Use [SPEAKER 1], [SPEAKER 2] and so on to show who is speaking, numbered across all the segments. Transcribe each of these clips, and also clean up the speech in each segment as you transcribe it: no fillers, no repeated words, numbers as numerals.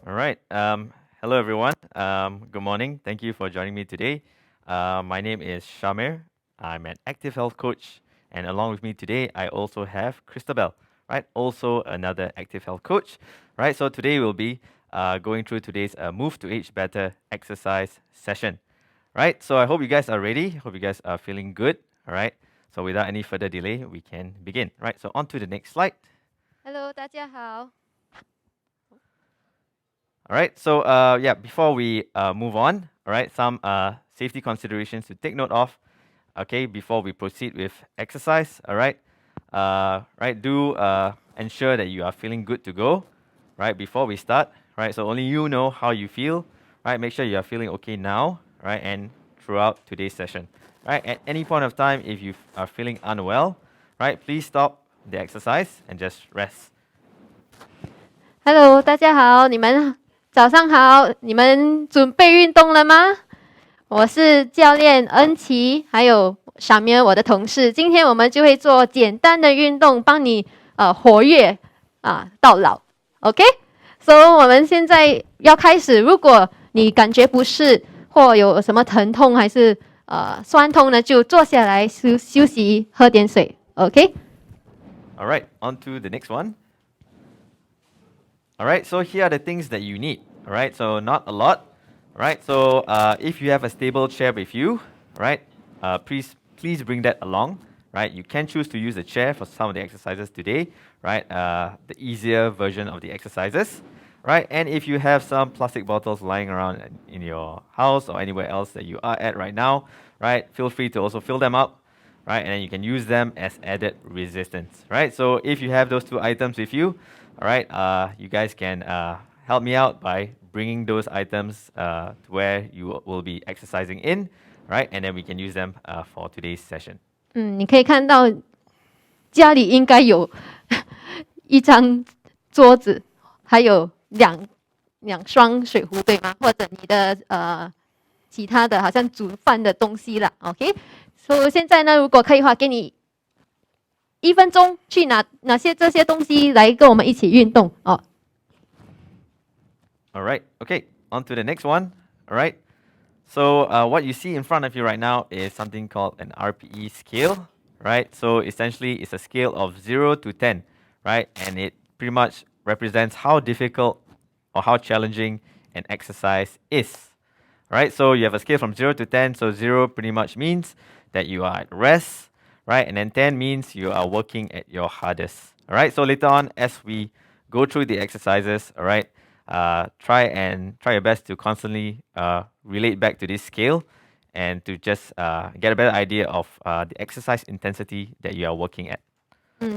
[SPEAKER 1] All right. Hello, everyone. Good morning. Thank you for joining me today. My name is Shamir. I'm an active health coach. And along with me today, I also have Christabel, right? Also another active health coach, right? So today we'll be going through today's Move to Age Better exercise session, right? So I hope you guys are ready. Hope you guys are feeling good, all right? So without any further delay, we can begin, right? So on to the next slide.
[SPEAKER 2] Hello，大家好。
[SPEAKER 1] All right. So before we move on, all right, some safety considerations to take note of. Okay, before we proceed with exercise. All right. Right. Do ensure that you are feeling good to go. Right before we start. Right. So only you know how you feel. Right. Make sure you are feeling okay now. Right. And throughout today's session. Right. At any point of time, if you are feeling unwell, right, please stop the exercise and just rest.
[SPEAKER 2] Hello，大家好，你们早上好，你们准备运动了吗？我是教练恩琪，还有小明，我的同事。今天我们就会做简单的运动，帮你活跃到老。OK，我们现在要开始。如果你感觉不适或有什么疼痛还是酸痛呢，就坐下来休息，喝点水。OK。
[SPEAKER 1] All right. On to the next one. All right, so here are the things that you need. All right, so not a lot. All right, so if you have a stable chair with you, right, please bring that along. Right, you can choose to use a chair for some of the exercises today. Right, the easier version of the exercises. Right, and if you have some plastic bottles lying around in your house or anywhere else that you are at right now, right, feel free to also fill them up. Right, and then you can use them as added resistance. Right, so if you have those two items with you, all right, you guys can help me out by bringing those items to where you will be exercising in, right? And then we can use them for today's session.
[SPEAKER 2] 你可以看到家里应该有一张桌子，还有两双水壶，对吗？或者你的其他的好像煮饭的东西了。OK，现在呢，如果可以的话，给你1分钟去拿哪些这些东西来跟我们一起运动哦。
[SPEAKER 1] All right. Okay. On to the next one. All right. So what you see in front of you right now is something called an RPE scale, right? So essentially, it's a scale of 0 to 10, right? And it pretty much represents how difficult or how challenging an exercise is, right? So you have a scale from 0 to 10. So 0 pretty much means that you are at rest, right? And then 10 means you are working at your hardest, all right? So later on, as we go through the exercises, all right, try your best to constantly relate back to this scale and to just get a better idea of the exercise intensity that you are working at.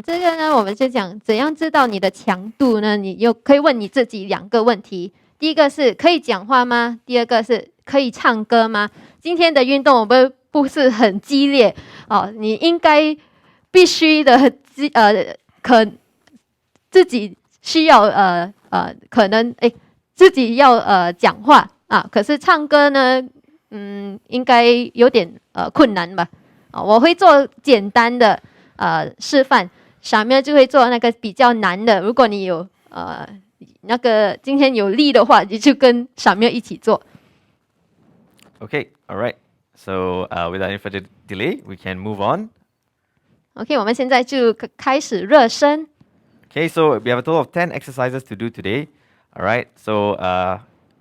[SPEAKER 2] 这个呢，我们就讲怎样知道你的强度呢？你又可以问你自己2个问题。第一个是可以讲话吗？第二个是可以唱歌吗？今天的运动我们不是很激烈哦，你应该必须的自己需要可能自己要讲话啊，可是唱歌呢，应该有点困难吧？我会做简单的示范，小喵就会做那个比较难的。如果你有那个今天有力的话，你就跟小喵一起做。
[SPEAKER 1] Okay, all right. So without any further delay, we can move on.
[SPEAKER 2] OK， 我们现在就开始热身。
[SPEAKER 1] Okay, so we have a total of 10 exercises to do today. All right, so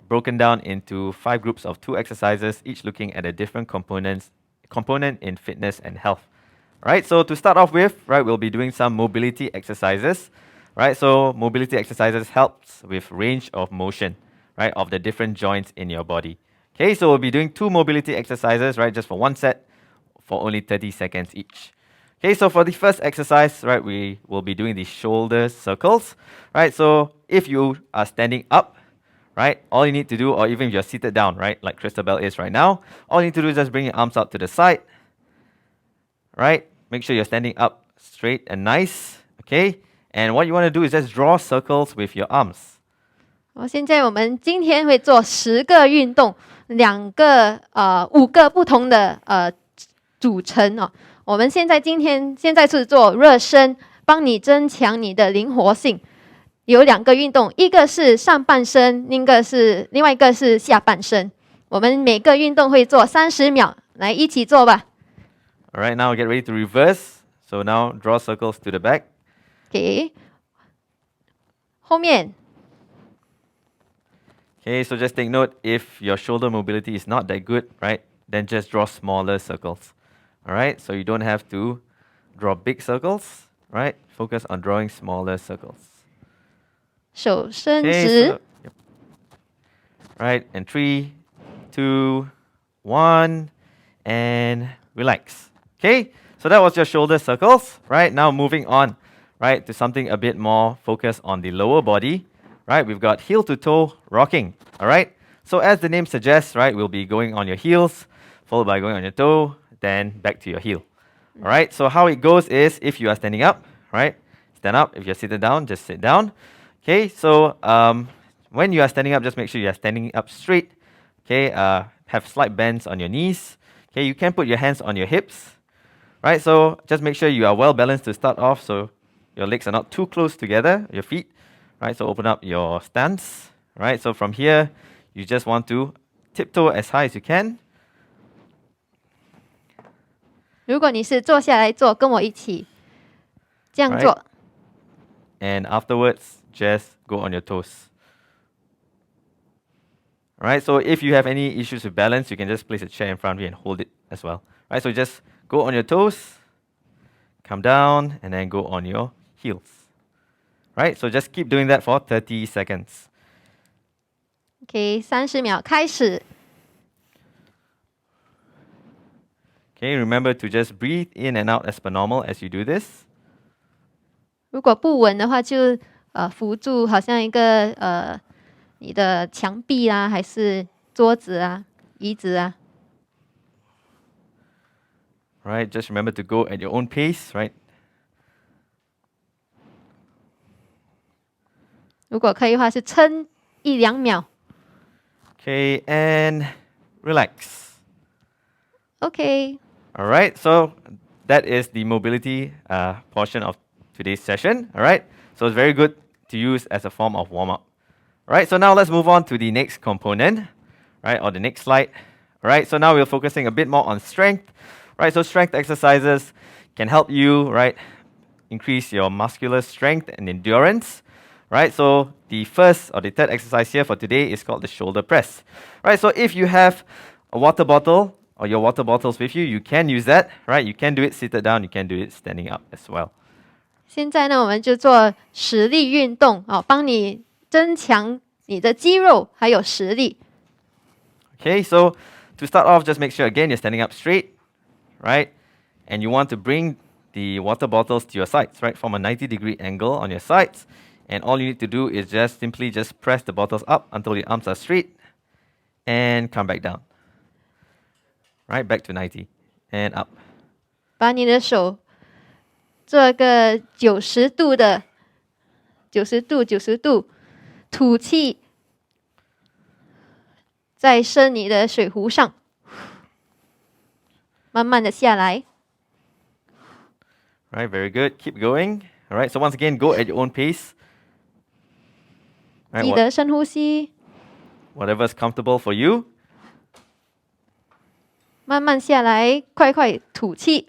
[SPEAKER 1] broken down into 5 groups of 2 exercises, each looking at a different component in fitness and health. All right, so to start off with, right, we'll be doing some mobility exercises. Right, so mobility exercises helps with range of motion, right, of the different joints in your body. Okay, so we'll be doing 2 mobility exercises, right, just for 1 set for only 30 seconds each. Okay, so for the first exercise, right, we will be doing the shoulder circles, right? So if you are standing up, right, all you need to do, or even if you're seated down, right, like Christabel is right now, all you need to do is just bring your arms out to the side, right? Make sure you're standing up straight and nice, okay? And what you want to do is just draw circles with your arms.
[SPEAKER 2] 现在我们今天会做10个运动，5个不同的组成哦。我们现在是做热身，帮你增强你的灵活性。有2个运动，一个是上半身，另外一个是下半身。我们每个运动会做30秒，来一起做吧。
[SPEAKER 1] All right, now get ready to reverse. So now draw circles to the back.
[SPEAKER 2] OK， 后面
[SPEAKER 1] Okay, so just take note, if your shoulder mobility is not that good, right, then just draw smaller circles. All right, so you don't have to draw big circles, right? Focus on drawing smaller circles.
[SPEAKER 2] 手伸
[SPEAKER 1] Okay,
[SPEAKER 2] 直
[SPEAKER 1] so yep. Right, and 3, 2, 1, and relax. Okay, so that was your shoulder circles. Right, now moving on, right, to something a bit more focused on the lower body. Right, we've got heel to toe rocking. All right, so as the name suggests, right, we'll be going on your heels, followed by going on your toe, then back to your heel. All right, so how it goes is if you are standing up, right, stand up. If you're seated down, just sit down. Okay, so when you are standing up, just make sure you are standing up straight. Okay, have slight bends on your knees. Okay, you can put your hands on your hips. Right, so just make sure you are well balanced to start off, so your legs are not too close together, your feet. Right, so open up your stance. Right, so from here, you just want to tiptoe as high as you can.
[SPEAKER 2] 如果你是坐下来做，跟我一起这样
[SPEAKER 1] Right.
[SPEAKER 2] 做。
[SPEAKER 1] And afterwards, just go on your toes. Alright, so if you have any issues with balance, you can just place a chair in front of you and hold it as well. Right, so just go on your toes, come down, and then go on your heels. Right, so just keep doing that for 30 seconds.
[SPEAKER 2] OK， 30秒开始。
[SPEAKER 1] Okay, remember to just breathe in and out as per normal as you do this.
[SPEAKER 2] 如果不稳的话，就扶住，好像一个你的墙壁啦，还是桌子啊、椅子啊。
[SPEAKER 1] Right, just remember to go at your own pace, right?
[SPEAKER 2] 如果可以的话，是撑1-2秒。
[SPEAKER 1] Okay, and relax.
[SPEAKER 2] OK，
[SPEAKER 1] Alright, so that is the mobility portion of today's session. Alright, so it's very good to use as a form of warm-up. Alright, so now let's move on to the next component, right, or the next slide. Alright, so now we're focusing a bit more on strength. Right, so strength exercises can help you, right, increase your muscular strength and endurance. Right, so the first or the third exercise here for today is called the shoulder press. Right, so if you have a water bottle or your water bottles with you, you can use that. Right, you can do it seated down, you can do it standing up as well.
[SPEAKER 2] 现在呢，我们就做实力运动哦，帮你增强你的肌肉还有实力。
[SPEAKER 1] Okay, so to start off, just make sure again you're standing up straight. Right? And you want to bring the water bottles to your sides, right? From a 90-degree angle on your sides. And all you need to do is just simply just press the bottles up until your arms are straight and come back down. Right? Back to 90 and up.
[SPEAKER 2] 把你的手做一个90度的90度，吐气，再伸你的水壶上。 慢慢的下来。
[SPEAKER 1] Right, very good. Keep going. All right, so once again, go at your own pace. Right,
[SPEAKER 2] 记得深呼吸，
[SPEAKER 1] whatever's comfortable for you.
[SPEAKER 2] 慢慢下来，快快吐气。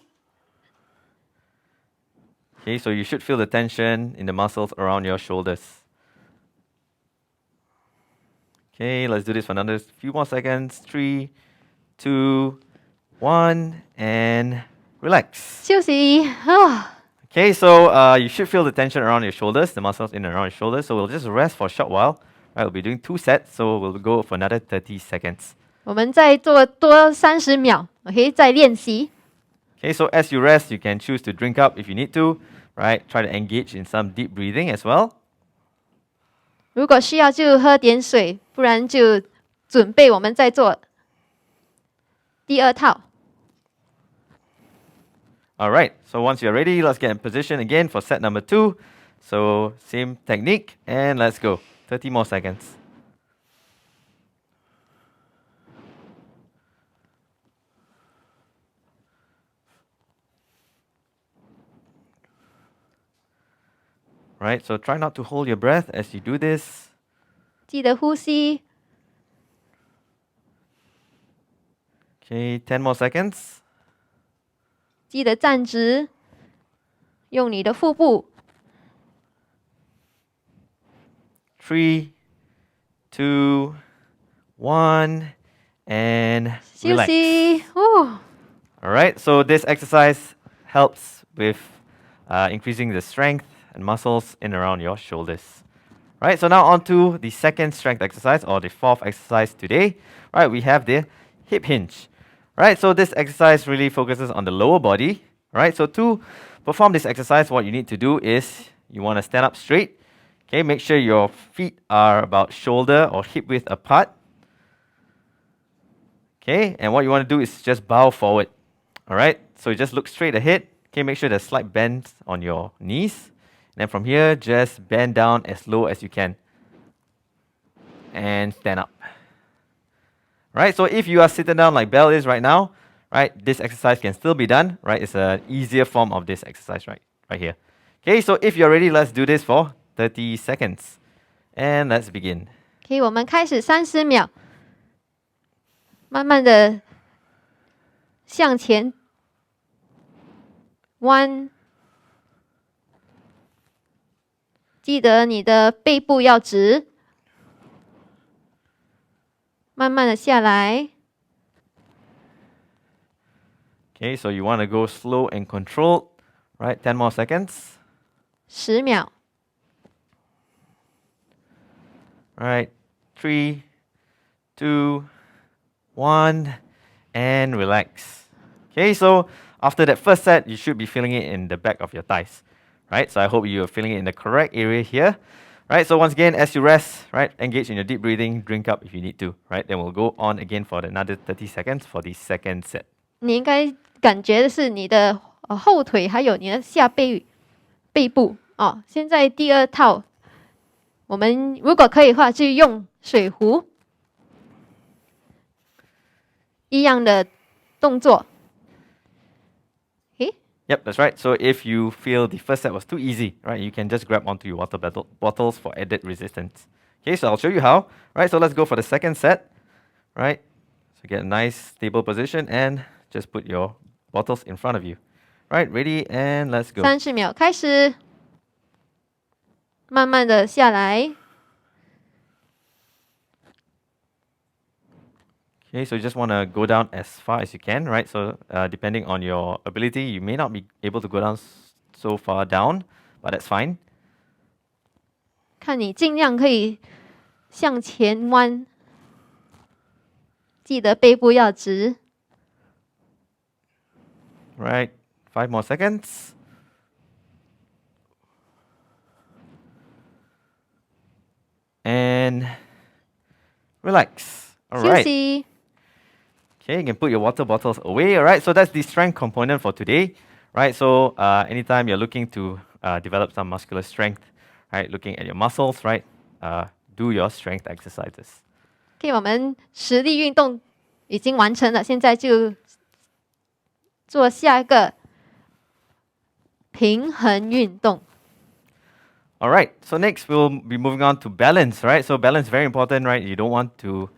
[SPEAKER 1] Okay, so you should feel the tension in the muscles around your shoulders. Okay, let's do this for another few more seconds. 3, 2, 1, and relax.
[SPEAKER 2] 休息啊。
[SPEAKER 1] Okay, so you should feel the tension around your shoulders, the muscles in and around your shoulders. So we'll just rest for a short while. Right, we'll be doing 2 sets, so we'll go for another 30 seconds.
[SPEAKER 2] 我们再做多30秒 ，OK， 再练习。
[SPEAKER 1] Okay, so as you rest, you can choose to drink up if you need to. Right, try to engage in some deep breathing as well.
[SPEAKER 2] 如果需要就喝点水，不然就准备我们再做第2套。
[SPEAKER 1] All right, so once you're ready, let's get in position again for set number 2. So same technique, and let's go. 30 more seconds. right? So try not to hold your breath as you do this.
[SPEAKER 2] 记得呼吸。
[SPEAKER 1] Okay, 10 more seconds.
[SPEAKER 2] 记得站直，用你的腹部。
[SPEAKER 1] 3, 2, 1, and
[SPEAKER 2] 休
[SPEAKER 1] relax.
[SPEAKER 2] 息。哦，
[SPEAKER 1] All right, so this exercise helps with increasing the strength and muscles in and around your shoulders. Right, so now on to the second strength exercise or the fourth exercise today. Right, we have the hip hinge. Right, so this exercise really focuses on the lower body. Right, so to perform this exercise, what you need to do is you want to stand up straight. Okay, make sure your feet are about shoulder or hip width apart. Okay, and what you want to do is just bow forward. All right, so you just look straight ahead. Okay, make sure there's slight bends on your knees. And then from here, just bend down as low as you can. And stand up. Right, so if you are sitting down like Belle is right now, right, this exercise can still be done, right? It's an easier form of this exercise right here. Okay, so if you're ready, let's do this for 30 seconds. And let's begin.
[SPEAKER 2] OK，我们开始30秒，慢慢的向前弯，记得你的背部要直，慢慢的下来。
[SPEAKER 1] Okay, so you want to go slow and controlled, right? 10 more seconds.
[SPEAKER 2] 10秒。
[SPEAKER 1] Right, 3, 2, 1, and relax. Okay, so after that first set, you should be feeling it in the back of your thighs, right? So I hope you are feeling it in the correct area here, right? So once again, as you rest, right, engage in your deep breathing, drink up if you need to, right? Then we'll go on again for another 30 seconds for the second set.
[SPEAKER 2] 你应该感觉的是你的后腿还有你的背部哦。现在第二套，我们如果可以的话，就用水壶一样的动作。
[SPEAKER 1] Yep, that's right. So if you feel the first set was too easy, right, you can just grab onto your water bottles for added resistance. Okay, so I'll show you how. Right, so let's go for the second set. Right, so get a nice stable position and just put your bottles in front of you. Right, ready and let's go.
[SPEAKER 2] 30秒开始，慢慢的下来。
[SPEAKER 1] Okay, so you just want to go down as far as you can, right? So depending on your ability, you may not be able to go down so far down, but that's fine.
[SPEAKER 2] 看你尽量可以向前弯，记得背部要直。
[SPEAKER 1] Right, 5 more seconds. And relax. All
[SPEAKER 2] 休
[SPEAKER 1] right.
[SPEAKER 2] 息。
[SPEAKER 1] Okay, you can put your water bottles away. All right, so that's the strength component for today. Right, so anytime you're looking to develop some muscular strength, right, looking at your muscles, right, do your strength exercises.
[SPEAKER 2] OK， 我们实力运动已经完成了，现在就做下一个平衡运动。
[SPEAKER 1] All right, so next we'll be moving on to balance, right? So balance very important, right? You don't want to,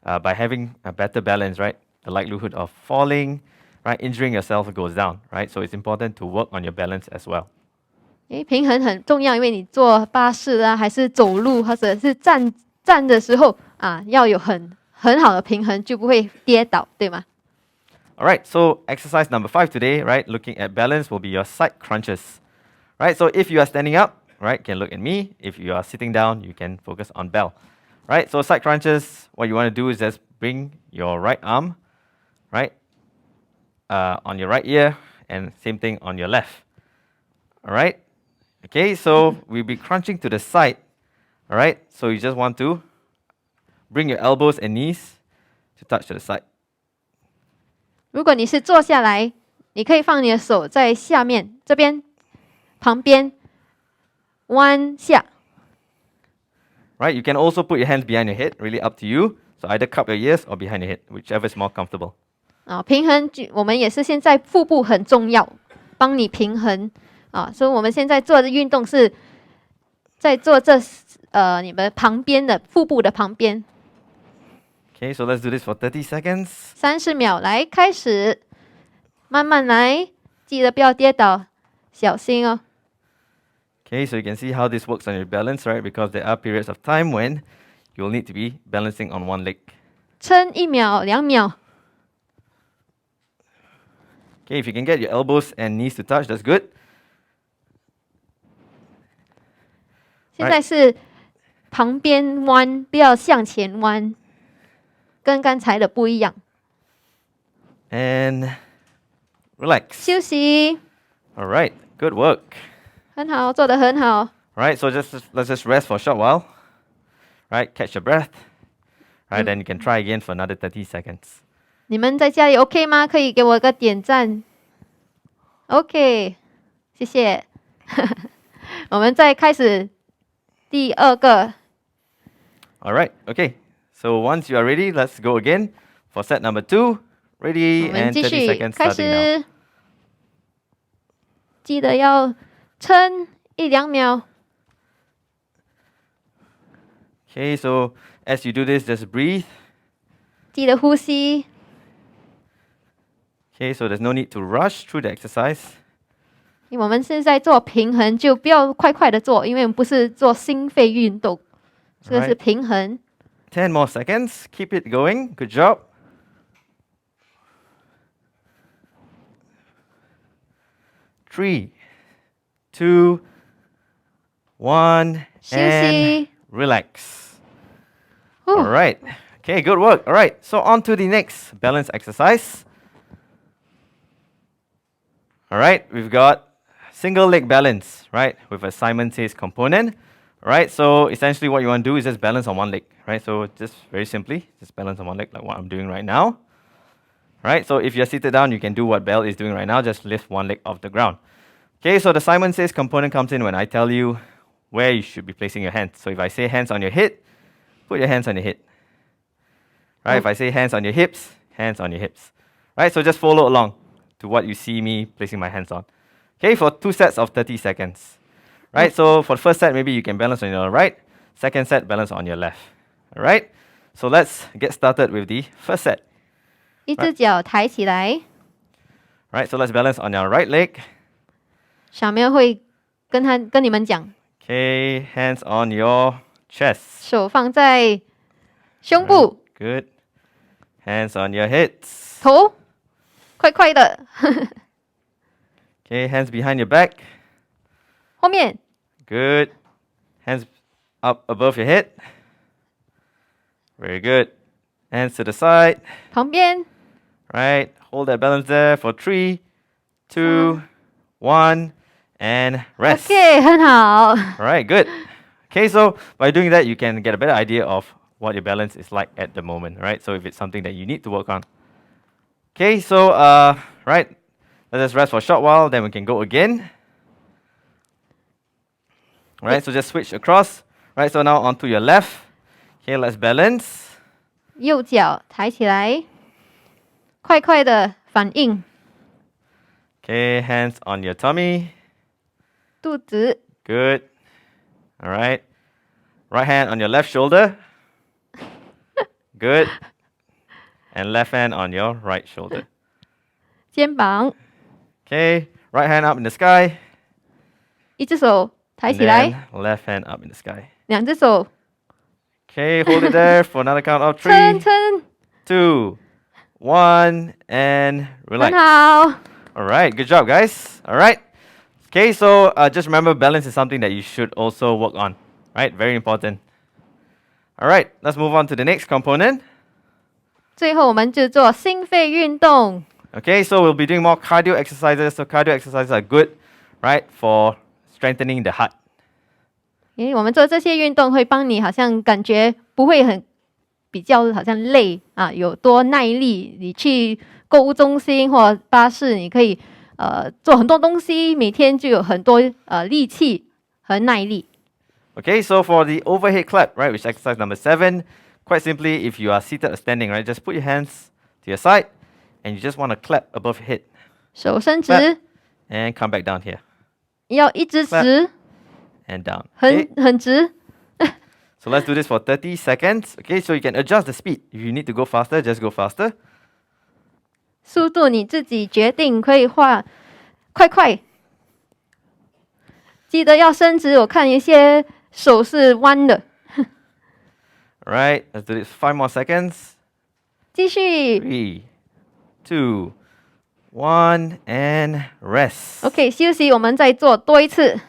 [SPEAKER 1] by having a better balance, right, the likelihood of falling, right, injuring yourself goes down, right? So it's important to work on your balance as well.
[SPEAKER 2] 平衡很重要，因为你坐巴士啊，还是走路，或者是站的时候啊，要有很好的平衡，就不会跌倒，对吗？
[SPEAKER 1] All right, so exercise number 5 today, right, looking at balance will be your side crunches, right? So if you are standing up, right, you can look at me. If you are sitting down, you can focus on Belle, right? So side crunches, what you want to do is just bring your right arm, right, on your right ear, and same thing on your left. All right, okay, so we'll be crunching to the side. All right, so you just want to bring your elbows and knees to touch to the side.
[SPEAKER 2] 如果你是坐下来，你可以放你的手在下面这边旁边弯下。
[SPEAKER 1] Right, you can also put your hands behind your head, really up to you. So either cup your ears or behind your head, whichever is more comfortable.
[SPEAKER 2] 平衡我们也是现在腹部很重要，帮你平衡啊。所以我们现在做的运动是在做这你们旁边的腹部的旁边
[SPEAKER 1] Okay, so let's do this for 30 seconds.
[SPEAKER 2] ，30秒，来开始，慢慢来，记得不要跌倒，小心哦。
[SPEAKER 1] Okay, so you can see how this works on your balance, right? Because there are periods of time when you'll need to be balancing on one leg.
[SPEAKER 2] 撑1秒、2秒，
[SPEAKER 1] Okay, if you can get your elbows and knees to touch, that's good.
[SPEAKER 2] 现在是旁边弯，不要向前弯，跟刚才的不一样。
[SPEAKER 1] And relax.
[SPEAKER 2] 休息，
[SPEAKER 1] All right, good work.
[SPEAKER 2] 很好，做得很好。
[SPEAKER 1] All right, so let's just rest for a short while. Right, catch your breath. Right, then you can try again for another 30 seconds.
[SPEAKER 2] 你们在家里 OK 吗？可以给我个点赞。OK， 谢谢。我们再开始第2个。
[SPEAKER 1] All right, okay. So once you are ready, let's go again for set number 2.
[SPEAKER 2] 我
[SPEAKER 1] Ready
[SPEAKER 2] 们
[SPEAKER 1] and
[SPEAKER 2] 继
[SPEAKER 1] 30
[SPEAKER 2] 续
[SPEAKER 1] seconds
[SPEAKER 2] 开
[SPEAKER 1] starting now.
[SPEAKER 2] 始，记得要撑1-2秒。
[SPEAKER 1] Okay, so as you do this, just breathe.
[SPEAKER 2] 记得呼吸。
[SPEAKER 1] Okay, so there's no need to rush through the exercise.
[SPEAKER 2] 因为我们现在做平衡，就不要快快的做，因为我们不是做心肺运动，这个是
[SPEAKER 1] Alright.
[SPEAKER 2] 平衡。
[SPEAKER 1] 10 more seconds. Keep it going. Good job. 3, 2, 1,
[SPEAKER 2] 休
[SPEAKER 1] and
[SPEAKER 2] 息。
[SPEAKER 1] relax.
[SPEAKER 2] 哦
[SPEAKER 1] All right. Okay, good work. All right, so on to the next balance exercise. All right, we've got single leg balance, right, with a Simon Says component. All right, so essentially what you want to do is just balance on one leg, right? So just very simply, just balance on one leg like what I'm doing right now. All right, so if you're seated down, you can do what Belle is doing right now, just lift one leg off the ground. Okay, so the Simon Says component comes in when I tell you where you should be placing your hands. So if I say hands on your head, put your hands on your head. Right, if I say hands on your hips, hands on your hips. Right, so just follow along to what you see me placing my hands on. Okay, for 2 sets of 30 seconds. Right, so for the first set, maybe you can balance on your right. Second set, balance on your left. All right, so let's get started with the first set.
[SPEAKER 2] 一只脚抬起来，
[SPEAKER 1] Right, so let's balance on your right leg.
[SPEAKER 2] 小苗会跟你们讲，
[SPEAKER 1] Okay, hands on your chest.
[SPEAKER 2] 手放在胸部，
[SPEAKER 1] Good. Hands on your hips.
[SPEAKER 2] 头快快的，
[SPEAKER 1] Okay, hands behind your back.
[SPEAKER 2] 后面
[SPEAKER 1] Good. Hands up above your head. Very good. Hands to the side.
[SPEAKER 2] 旁边，
[SPEAKER 1] Right. Hold that balance there for 3, 2, 1, and rest.
[SPEAKER 2] OK， 很好。
[SPEAKER 1] All right, good. Okay, so by doing that, you can get a better idea of what your balance is like at the moment, right? So if it's something that you need to work on. Okay, so right, let's just rest for a short while, then we can go again. All right, so just switch across. Right, so now onto your left. Okay, let's balance.
[SPEAKER 2] 右脚抬起来，快快的反应，
[SPEAKER 1] Okay, hands on your tummy.
[SPEAKER 2] 肚子
[SPEAKER 1] Good. All right. Right hand on your left shoulder. Good. And left hand on your right shoulder.
[SPEAKER 2] 肩膀，
[SPEAKER 1] Okay, right hand up in the sky.
[SPEAKER 2] 一只手抬
[SPEAKER 1] And
[SPEAKER 2] 起来，
[SPEAKER 1] then left hand up in the sky.
[SPEAKER 2] 两只手
[SPEAKER 1] Okay, hold it there for another count of 3,
[SPEAKER 2] 撑撑，
[SPEAKER 1] 2, 1, and
[SPEAKER 2] 很
[SPEAKER 1] relax.
[SPEAKER 2] 好。
[SPEAKER 1] All right, good job, guys. All right. Okay, so just remember balance is something that you should also work on. Right, very important. All right, let's move on to the next component.
[SPEAKER 2] 最后我们就做心肺运动，
[SPEAKER 1] Okay, so we'll be doing more cardio exercises. So cardio exercises are good, right, for strengthening the heart.
[SPEAKER 2] 因为我们做这些运动会帮你，好像感觉不会很比较好像累啊，有多耐力。你去购物中心或巴士，你可以做很多东西，每天就有很多力气和耐力。
[SPEAKER 1] Okay, so for the overhead clap, right, which is exercise number 7, quite simply, if you are seated or standing, right, just put your hands to your side and you just want to clap above your head
[SPEAKER 2] 手伸直，
[SPEAKER 1] Clap. and come back down here.
[SPEAKER 2] 要一直直，
[SPEAKER 1] and down. Okay?
[SPEAKER 2] 很直。
[SPEAKER 1] So let's do this for 30 seconds. Okay, so you can adjust the speed. If you need to go faster, just go faster.
[SPEAKER 2] 速度你自己决定，可以画快快。记得要伸直，我看一些手是弯的。
[SPEAKER 1] Alright, let's do this 5 more seconds.
[SPEAKER 2] 继续。
[SPEAKER 1] 3, 2, 1, and rest.
[SPEAKER 2] OK， 休息，我们再做多一次。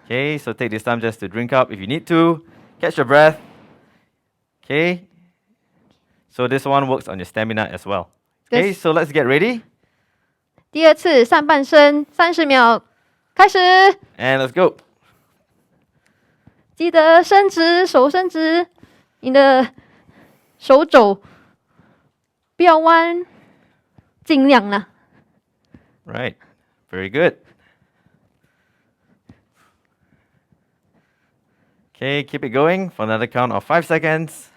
[SPEAKER 1] Okay, so take this time just to drink up if you need to. Catch your breath. Okay. So this one works on your stamina as well. Okay,
[SPEAKER 2] Yes.
[SPEAKER 1] so let's get ready.
[SPEAKER 2] 第二次上半身30秒，开始。
[SPEAKER 1] And let's go.
[SPEAKER 2] 记得伸直，手伸直，你的手肘不要弯，尽量啦。
[SPEAKER 1] Right. Very good. Okay, keep it going for another count of 5 seconds.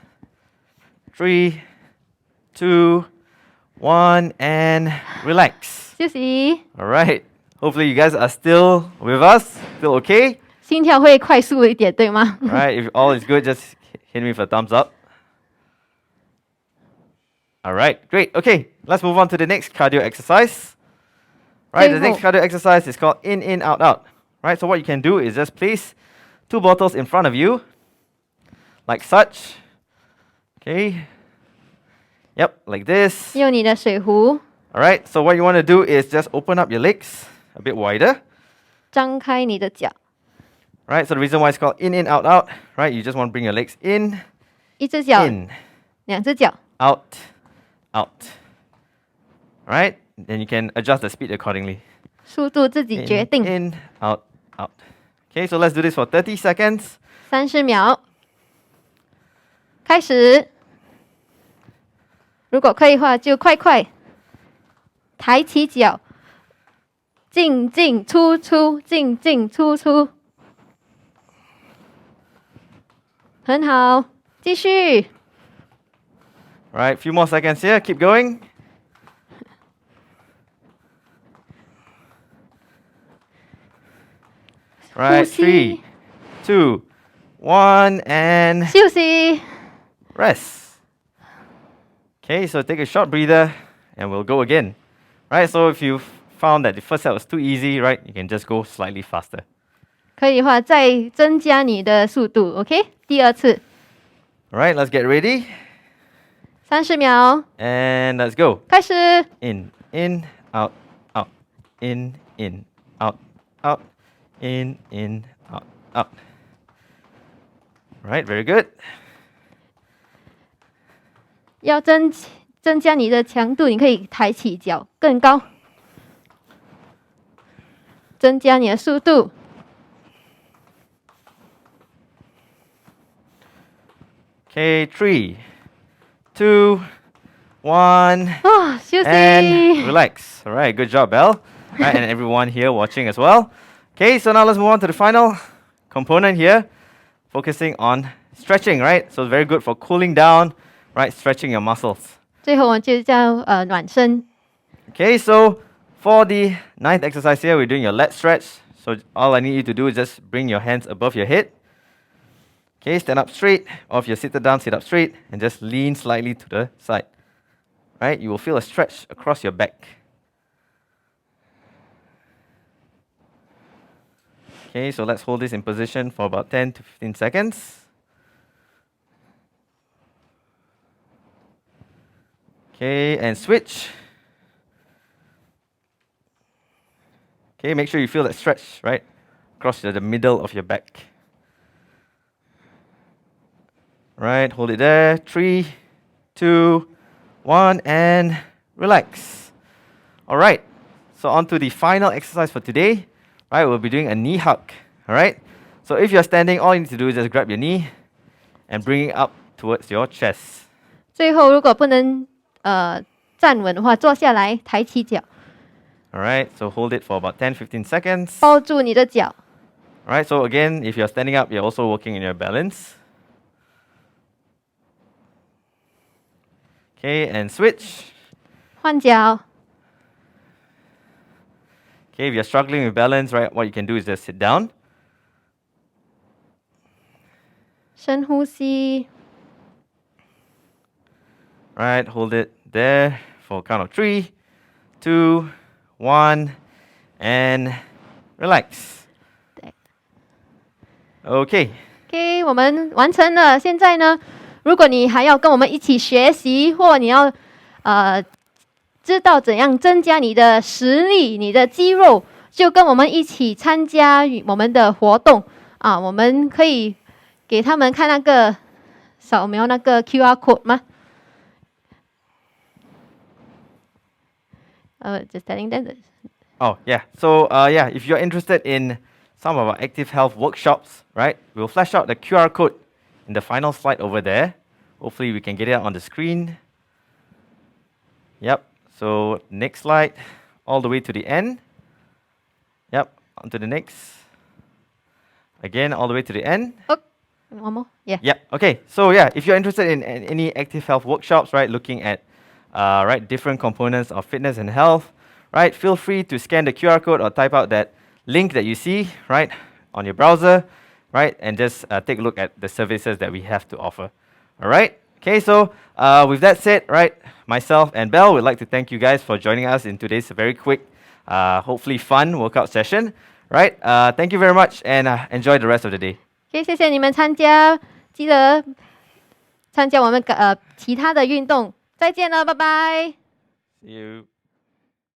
[SPEAKER 1] 3, 2, 1, and relax.
[SPEAKER 2] 休息，
[SPEAKER 1] Alright. Hopefully you guys are still with us. Still okay?
[SPEAKER 2] 心跳会快速一点，对吗？
[SPEAKER 1] Alright, if all is good, just hit me with a thumbs up. Alright, great. Okay, let's move on to the next cardio exercise. Right, the next cardio exercise is called in, out, out. Right, so what you can do is just place 2 bottles in front of you, like such. Okay. Yep, like this.
[SPEAKER 2] 用你的水壶
[SPEAKER 1] Alright, so what you want to do is just open up your legs a bit wider.
[SPEAKER 2] 张开你的脚，
[SPEAKER 1] Right, so the reason why it's called in, out, out, right, you just want to bring your legs in,
[SPEAKER 2] 一只脚，
[SPEAKER 1] in,
[SPEAKER 2] 两只脚，
[SPEAKER 1] out, out. Right, then you can adjust the speed accordingly.
[SPEAKER 2] 速度自己决定。
[SPEAKER 1] In, out, out. Okay, so let's do this for 30 seconds.
[SPEAKER 2] 30秒，开始。如果可以的话，就快快抬起脚，进进出出，进进出出，很好，继续。
[SPEAKER 1] Right, few more seconds here. Keep going. Right, 3, 2, 1, and
[SPEAKER 2] 休息。
[SPEAKER 1] rest. Okay, so take a short breather and we'll go again. Right, so if you found that the first set was too easy, right, you can just go slightly faster.
[SPEAKER 2] 可以的话，再增加你的速度，OK？ 第二次，
[SPEAKER 1] Alright, let's get ready
[SPEAKER 2] 30秒，
[SPEAKER 1] and let's go.
[SPEAKER 2] 开始。
[SPEAKER 1] In, out, out. In, out, out. In, out, out. Right, very good.
[SPEAKER 2] 要增加你的强度，你可以抬起脚更高，增加你的速度。
[SPEAKER 1] Okay, 3, 2, 1,
[SPEAKER 2] 啊，休
[SPEAKER 1] and
[SPEAKER 2] 息。
[SPEAKER 1] relax. All right, good job, Belle. Right, and everyone here watching as well. Okay, so now let's move on to the final component here, focusing on stretching, right? So very good for cooling down, right? Stretching your muscles.
[SPEAKER 2] 最后我们就叫暖身。
[SPEAKER 1] Okay, so for the 9th exercise here, we're doing your lat stretch. So all I need you to do is just bring your hands above your head. Okay, stand up straight, or if you're seated down, sit up straight, and just lean slightly to the side. Right, you will feel a stretch across your back. Okay, so let's hold this in position for about 10 to 15 seconds. Okay, and switch. Okay, make sure you feel that stretch, right? Across the middle of your back. Right, hold it there. 3, 2, 1, and relax. All right, so on to the final exercise for today. Right, we'll be doing a knee hug. All right, so if you're standing, all you need to do is just grab your knee and bring it up towards your chest.
[SPEAKER 2] 最后，如果不能站稳的话，坐下来，抬起脚，
[SPEAKER 1] All right, so hold it for about 10-15 seconds.
[SPEAKER 2] 抱住你的脚。
[SPEAKER 1] All right, so again, if you're standing up, you're also working on your balance. Okay, and switch.
[SPEAKER 2] 换脚，
[SPEAKER 1] Okay, if you're struggling with balance, right, what you can do is just sit down.
[SPEAKER 2] 深呼吸。
[SPEAKER 1] Right, hold it there for a count of 3, 2, 1, and relax.
[SPEAKER 2] 对
[SPEAKER 1] Okay.
[SPEAKER 2] OK， 我们完成了。现在呢，如果你还要跟我们一起学习，或你要知道怎样增加你的实力、你的肌肉，就跟我们一起参加我们的活动啊。我们可以给他们看那个扫描那个 QR code 吗？Just telling them that.
[SPEAKER 1] Oh, yeah. So, yeah, if you're interested in some of our active health workshops, right, we'll flash out the QR code in the final slide over there. Hopefully, we can get it on the screen. Yep. So, next slide, all the way to the end. Yep. On to the next. Again, all the way to the end.
[SPEAKER 2] Oh, one more. Yeah.
[SPEAKER 1] Yeah. Okay. So yeah, if you're interested in any active health workshops, right, looking at right different components of fitness and health, right, feel free to scan the QR code or type out that link that you see, right, on your browser, right, and just take a look at the services that we have to offer. All right. Okay. So with that said, right, myself and Belle would like to thank you guys for joining us in today's very quick, hopefully fun workout session. Right. Thank you very much and enjoy the rest of the day.
[SPEAKER 2] OK， 谢谢你们参加，记得参加我们其他的运动。再见了，拜拜。
[SPEAKER 1] See you.